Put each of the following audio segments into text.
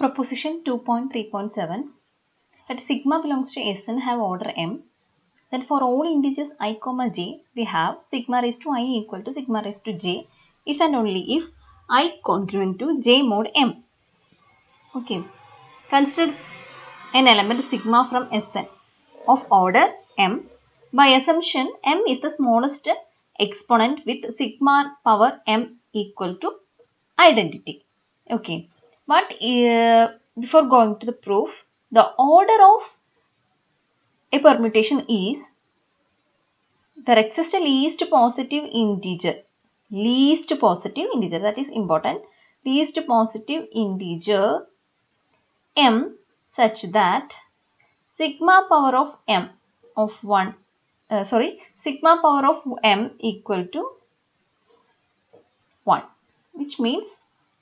Proposition 2.3.7 that sigma belongs to Sn have order m. Then for all integers I comma j we have sigma raised to I equal to sigma raised to j if and only if I congruent to j mod m. Okay. Consider an element sigma from Sn of order m. By assumption m is the smallest exponent with sigma power m equal to identity. Okay. But before going to the proof, the order of a permutation is there exists a least positive integer. Least positive integer, that is important. Least positive integer m such that sigma power of m of 1 sigma power of m equal to 1, which means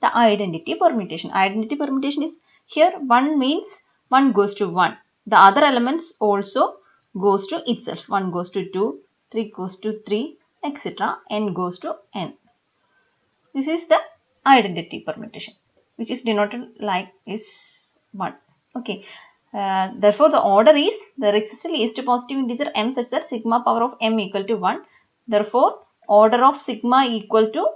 the identity permutation. Identity permutation is here 1 means 1 goes to 1. The other elements also goes to itself. 1 goes to 2, 3 goes to 3, etc. n goes to n. This is the identity permutation, which is denoted like is 1. Okay. Therefore, the order is there exists a least positive integer m such that sigma power of m equal to 1. Therefore, order of sigma equal to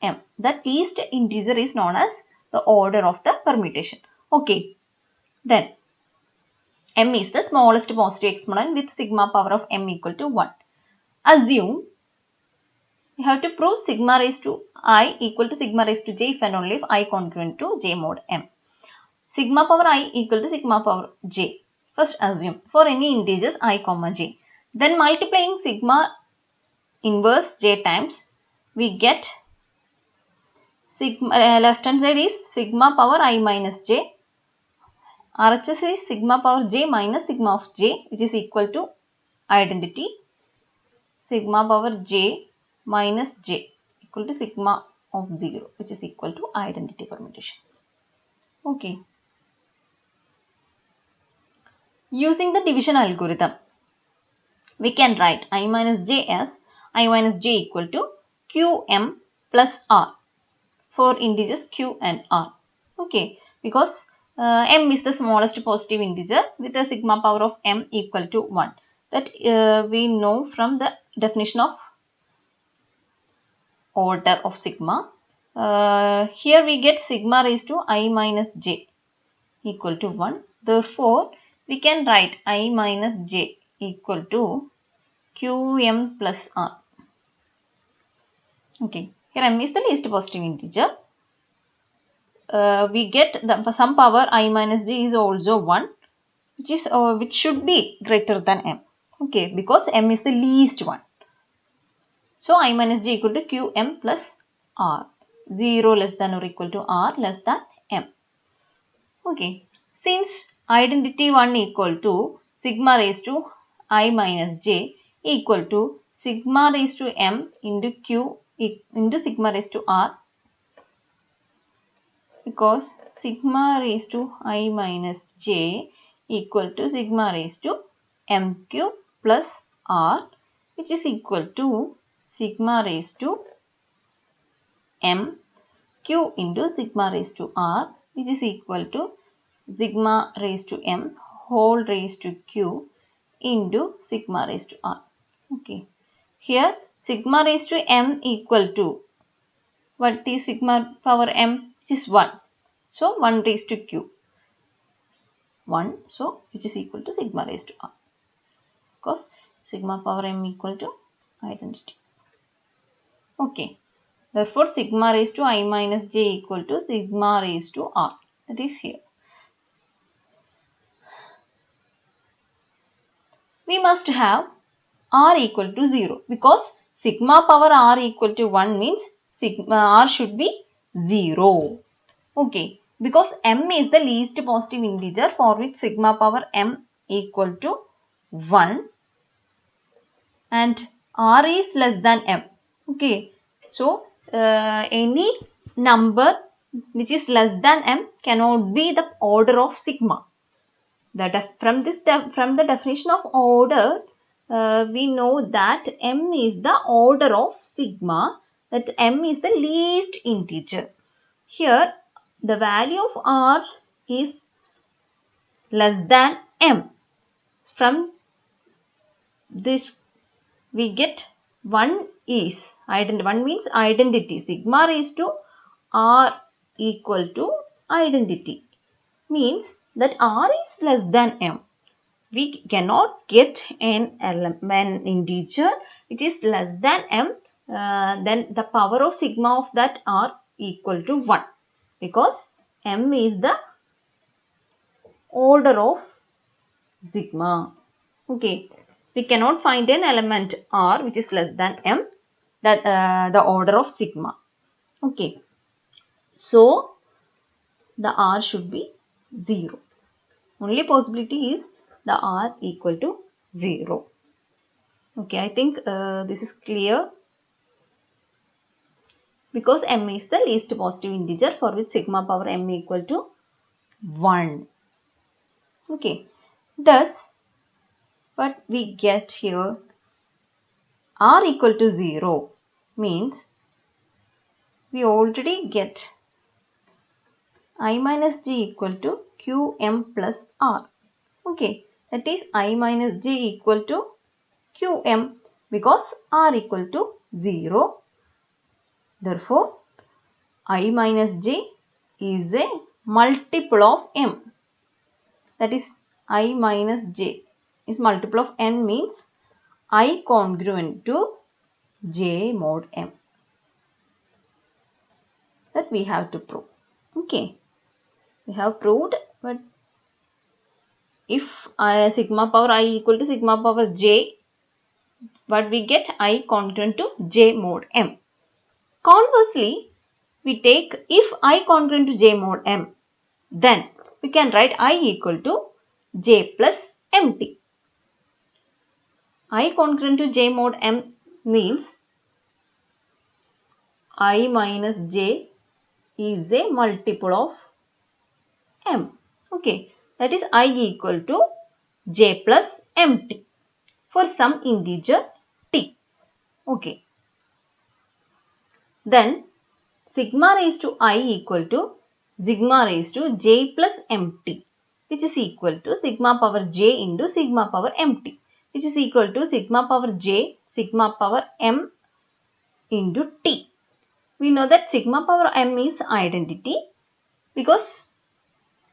m. That least integer is known as the order of the permutation. Okay. Then m is the smallest positive exponent with sigma power of m equal to 1. Assume you have to prove sigma raised to I equal to sigma raised to j if and only if I congruent to j mod m. Sigma power I equal to sigma power j. First assume for any integers I comma j. Then multiplying sigma inverse j times we get sigma left hand side is sigma power I minus j. RHS is sigma power j minus sigma of j, which is equal to identity sigma power j minus j equal to sigma of 0, which is equal to identity permutation. Okay. Using the division algorithm, we can write I minus j as I minus j equal to qm plus r for integers q and r. Okay, because m is the smallest positive integer with a sigma power of m equal to 1. That we know from the definition of order of sigma. Here we get sigma raised to I minus j equal to 1. Therefore, we can write I minus j equal to qm plus r. Okay, here m is the least positive integer. We get the some power I minus j is also 1, which should be greater than m. Okay, because m is the least one. So I minus j equal to qm plus r. 0 less than or equal to r less than m. Okay, since identity 1 equal to sigma raised to I minus j equal to sigma raised to m into q into sigma raised to r, because sigma raised to I minus j equal to sigma raised to mq plus r, which is equal to sigma raised to m q into sigma raised to r, which is equal to sigma raised to m whole raised to q into sigma raised to r. Okay. Here sigma raised to m equal to what is sigma power m, which is 1. So 1 raised to q. 1, so which is equal to sigma raised to r. Because sigma power m equal to identity. Okay. Therefore, sigma raised to I minus j equal to sigma raised to r. That is here. We must have r equal to 0 because sigma power r equal to 1 means sigma r should be 0. Okay. Because m is the least positive integer for which sigma power m equal to 1 and r is less than m. Okay. So, any number which is less than m cannot be the order of sigma. From the definition of order, we know that m is the order of sigma, that m is the least integer. Here the value of r is less than m. From this we get one means identity. Sigma raised to r equal to identity means that r is less than m. We cannot get an integer which is less than m, then the power of sigma of that r equal to 1, because m is the order of sigma. Okay, we cannot find an element r which is less than m, that the order of sigma. Okay, so the r should be 0. Only possibility is the r equal to 0. Okay, I think this is clear, because m is the least positive integer for which sigma power m equal to 1. Okay, thus what we get here, r equal to 0 means we already get I minus j equal to qm plus r. Okay, that is I minus j equal to qm, because r equal to 0. Therefore, I minus j is a multiple of m. That is, I minus j is multiple of n, means I congruent to j mod m. That we have to prove. Okay, we have proved, but if sigma power I equal to sigma power j, what we get, I congruent to j mod m. Conversely, we take if I congruent to j mod m, then we can write I equal to j plus mt. I congruent to j mod m means I minus j is a multiple of m. Okay, that is I equal to j plus mt for some integer t. Okay, then sigma raised to I equal to sigma raised to j plus mt, which is equal to sigma power j into sigma power mt, which is equal to sigma power j sigma power m into t. We know that sigma power m is identity, because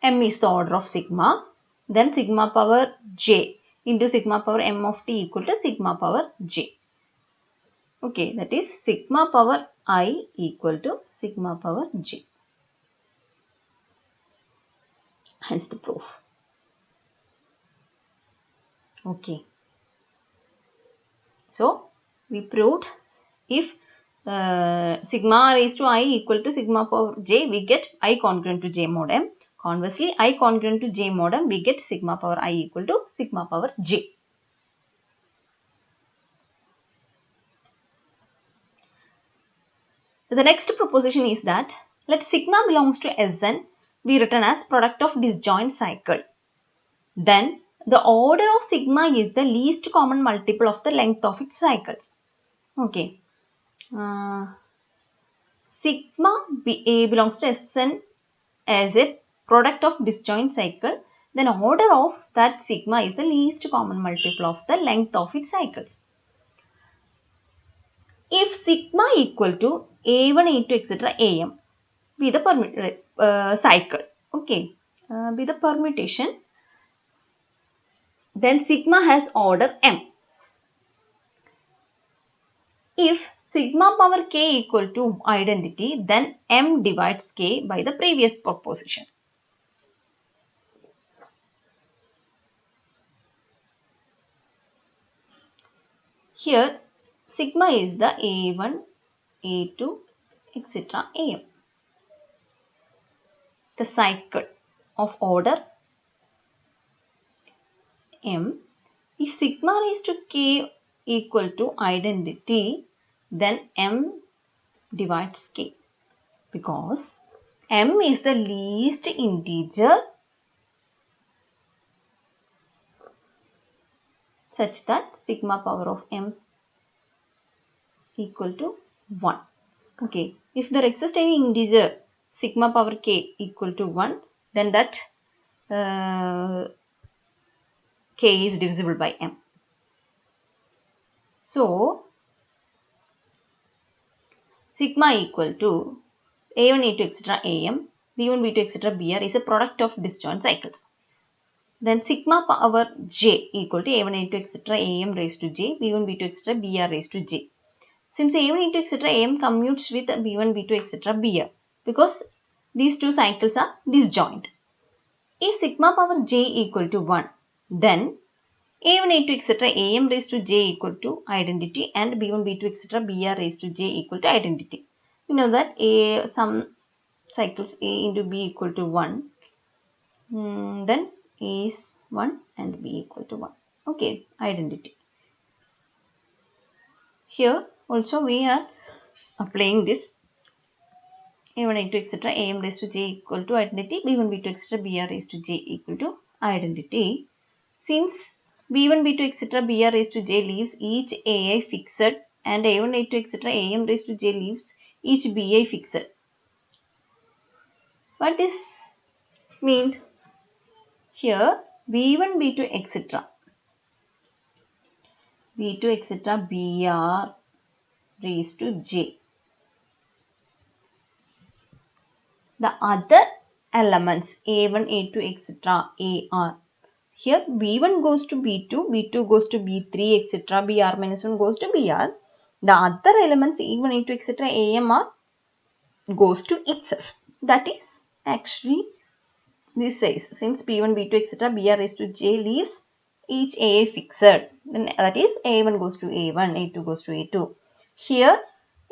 m is the order of sigma. Then sigma power j into sigma power m of t equal to sigma power j. Okay, that is sigma power I equal to sigma power j. Hence the proof. Okay. So, we proved if sigma raised to I equal to sigma power j, we get I congruent to j mod m. Conversely, I congruent to j mod m, we get sigma power I equal to sigma power j. The next proposition is that let sigma belongs to Sn be written as product of disjoint cycle. Then the order of sigma is the least common multiple of the length of its cycles. Okay. Sigma belongs to Sn as a product of disjoint cycle. Then order of that sigma is the least common multiple of the length of its cycles. If sigma equal to a1, a2, etc. am be the cycle, okay, be the permutation, then sigma has order m. If sigma power k equal to identity, then m divides k by the previous proposition. Here sigma is the a1, a2, etc. am. The cycle of order m. If sigma raised to k equal to identity, then m divides k, because m is the least integer such that sigma power of m equal to 1. Okay, if there exists any integer sigma power k equal to 1, then that k is divisible by m. So, sigma equal to a1, a2, etc. am, b1, b2, etc. br is a product of disjoint cycles. Then sigma power j equal to a1, a2, etc. am raised to j, b1, b2, etc. br raised to j. Since a1, a2, etc. am commutes with b1, b2, etc. br, because these two cycles are disjoint. If sigma power j equal to 1, then a1, a2, etc. am raised to j equal to identity and b1, b2, etc. br raised to j equal to identity. We know that some cycles a into b equal to 1, then a is 1 and b equal to 1. Okay, identity. Here also we are applying this a1, a2, etc. am raised to j equal to identity, b1, b2, etc. br raised to j equal to identity. Since b1, b2, etc. br raised to j leaves each ai fixed and a1, a2, etc. am raised to j leaves each bi fixed. What this means? Here b1, b2, etc. b2, etc. br raised to j. The other elements a1, a2, etc. ar. Here b1 goes to b2, b2 goes to b3, etc. br minus 1 goes to br. The other elements a1, a2, etc. am are goes to itself. That is actually this says, since b1, b2, etc. br raised to j leaves each a fixed, then that is a1 goes to a1, a2 goes to a2. Here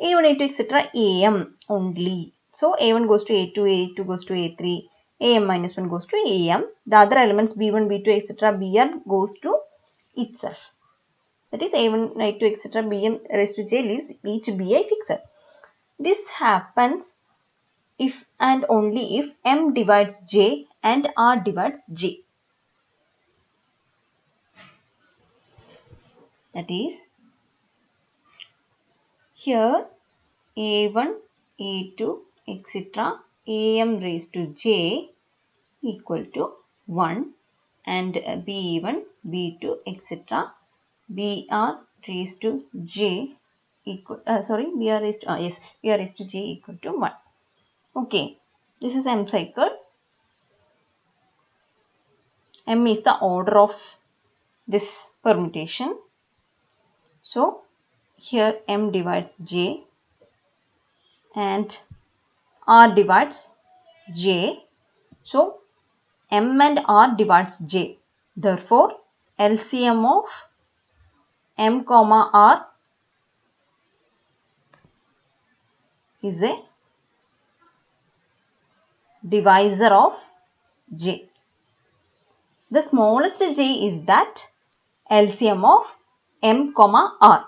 a1, a2, etc. am only. So a1 goes to a2, a2 goes to a3, am minus 1 goes to am. The other elements b1, b2, etc. br goes to itself. That is a1, a2, etc. bm raised to j leaves each bi fixed. This happens if and only if m divides j and r divides j. That is, here a1, a2, etc. am raised to j equal to 1 and b1, b2, etc. br raised to j equal br raised to br raised to j equal to 1. Okay, this is m cycle. M is the order of this permutation. So here m divides j and r divides j. So m and r divides j. Therefore LCM of m comma r is a divisor of j. The smallest j is that LCM of m comma r.